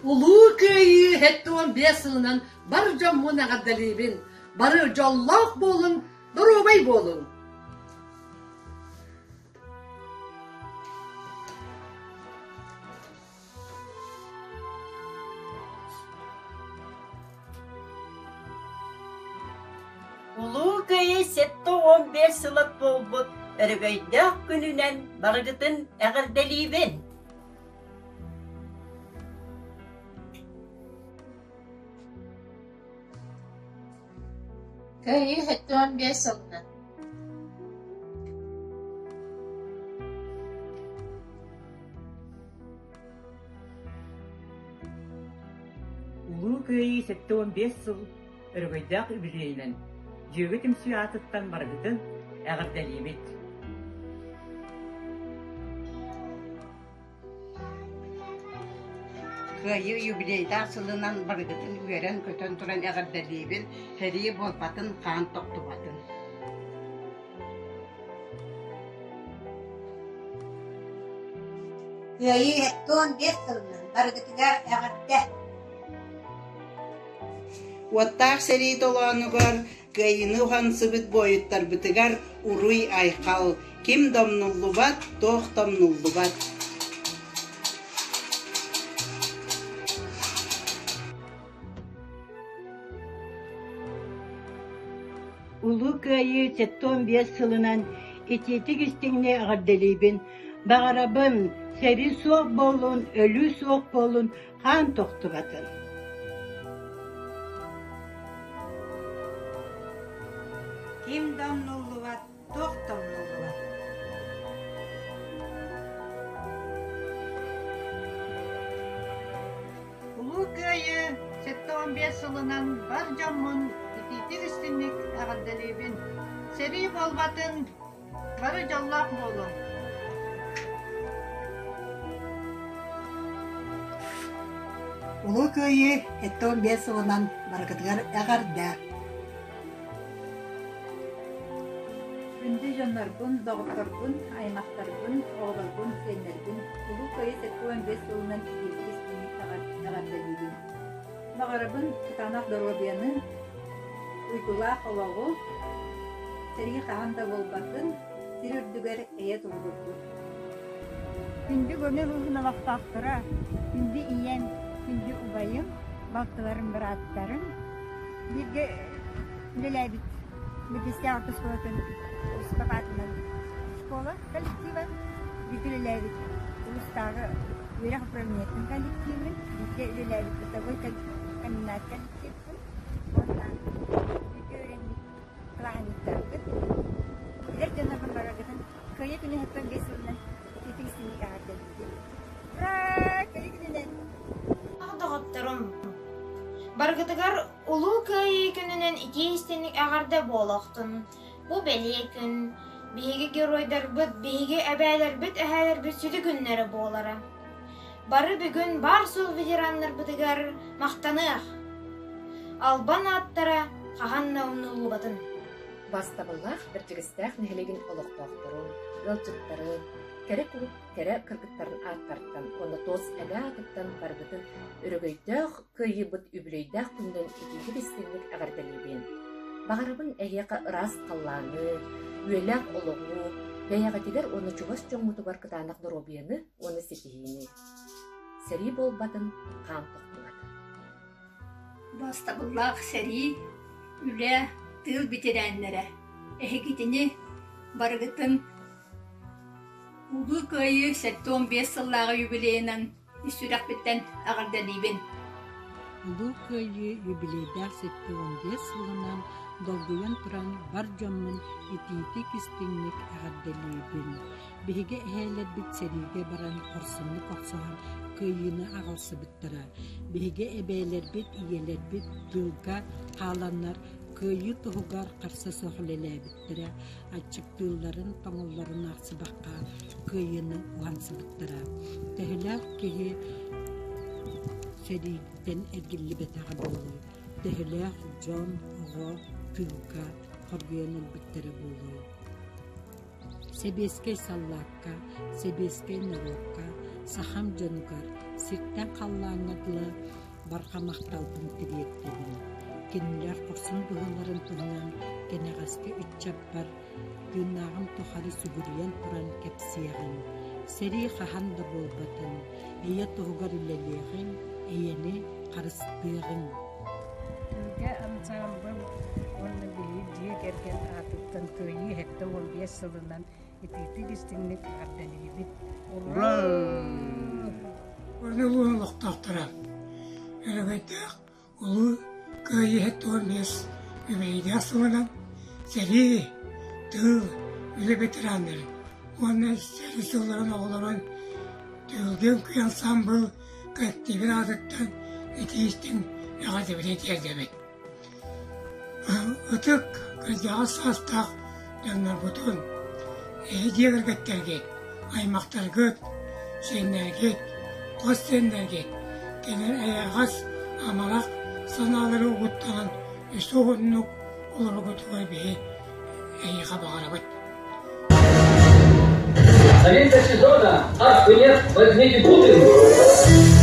Улуу кöyü hette 15 yılından bar cammun ağadalibin. Barı jallaq bolun, durubay bolun. Улуу кöyü сетто 15 yıllık bolbut, örgöydök gününen bargıtın ağırdelibin. Köyü hette 15 yılından. Улуу кöyі 15 yıl өргөйдәк үбилейнен. Жөгөт имсуятыттан баргытын әгәрдәлибет. Köyü юбилейда сылынан баргытын үерен көтөн туран әгәрдәлибин, хәри болпатын қан тоқтубатын. Köyü hette 15 yılından bargıtıgar ağırda. Уаттаах сери толоонугар кыйыны ухансыбыт бойуттар бытыгар уруй айкал. Ким домнуллубат, тох домнуллубат. Улуу кöyü 15 yılından итетик истиңне агадделибин, багарабын, сери суок болун, өлү суок болун, хан токтубатын. Ким домнуллубат, тох домнуллубат. Улуу köyü hette 15 yılından bar cammun ititik istinlik ağadalibin. Seri bolbatın, barı jallaq bolun. Улуу köyü hette 15 yılından bargıtıgar ağırda. Күнді жанларбын, дағыттарбын, аймақтарбын, оғларбын, сенлербін, улуу кöyü 15 yılından итетик истиңник ağardalibin. Бағарабын кытанақ доробияны, уйгулаах олоғу, сэрги хаанда болбатын, сирүрдүгер эйе турбурду. Күнді көне бұлғына бақтақтыра, күнді иен, күнді ұбайым, бақтыларым бір аттарым. Бірге үлеләбіт, біргесте артыс болатын, ұспапатынан школа коллектива, бірге үлеләбіт, ұлыстағы өйрақ управлениетін коллективін, бірге үлеләбіт, бұтағой комбинат коллективін, ондан бірге өйренбіт, планиттардың. Үлер жанабын барағытын, көйе күні хәттен бесілінен, кетігісінік ағардалды. Ура! Көйе күнінен! Дағыттарым. Баргытыгар улуу кöyі күнінен ити истенlik ағарда болақтын. Бу беле күн, биһиги геройдар бит, биһиги әбәләр бит, әһәләр бит сүді күннәре болара. Бары бүгін бар сул ветераннар битыгар мақтанық. Албан аттара қағанна унулу батын. Бастабыллах біртігістәқ нәхелеген олықтақтырын, өлчіттарын, кәрі күріп, кәрі кіргіттарын аттарттан, оны тоз әлі атыттан барбытын үрігейдәқ көйі бұт үбілейдәқ күнден итегі бестенлік ағардалибен. Бағарабын әйеқа ырас қалланы, үйеләқ олығы, бәяғатегер оны чуғас жоңмұты бар кытанақ дұробияны, оны сетейіні. Сәрі бол батын қан тоқтылады. Бастабыллах сәри, үле, тыл битирәнләре. Әхекетіні баргытын улуу кöyü 15 yıllığı юбилейінен үстүрәк биттен ағардалибин. Улуу кöyü юбилейдәк 15 yılından долгуян туран бар жоммун ититик истиңник агардалибин. Биһиге эһэлер бит сериге баран корсунну коксоһан кöyüны агалсы биттара. Биһиге эбээлер бит, иелер бит, тылга хааланнар кöyü туһугар карса сохлелебиттара. Ачык тылларын, тоңолларын аксыбакка кöyüны уансыбыттара. Тэһилер киһи серигден эргилли бетага болу. Тэһилер жон, ого, тылга, хоргуянын биттара болу. Себескей саллакка, себескей народка, сахам жонугар, кэпситтэн халлааннатыла бархамахталбын тибиеттебин. Кинилэр курсын быһыларын туһунан кенегаска үтчаппар гүннагым тохары сугуриен туран кэпсиягын. Сери хахан да болбатын, эйе туһугар үлелиягын, эйени карыстыагын. Ülke amcağımın onu bilir diye gergen atıptan köyü hette 15 yılından ititi distinlik ardalibit. Orada ulu loktaktıram. Elbette ulu köyü hette 15 yılından seri tığ öyle bitirenler. Onun seri sığların oğulların tığılgen kuyan sambıl kolektifin adıktan eteistin yağdı bile terdemek. Ötük kırcağı sastak dönler butun. Diğer gitler git. Aymaktar git. Senler git. Koz senler git. Gelir ayağız amarak sanaları uğuttanan soğunluk olur götürür bir ayağa bağıra bit. Совет сезона, аж нет, возьмите бутылку.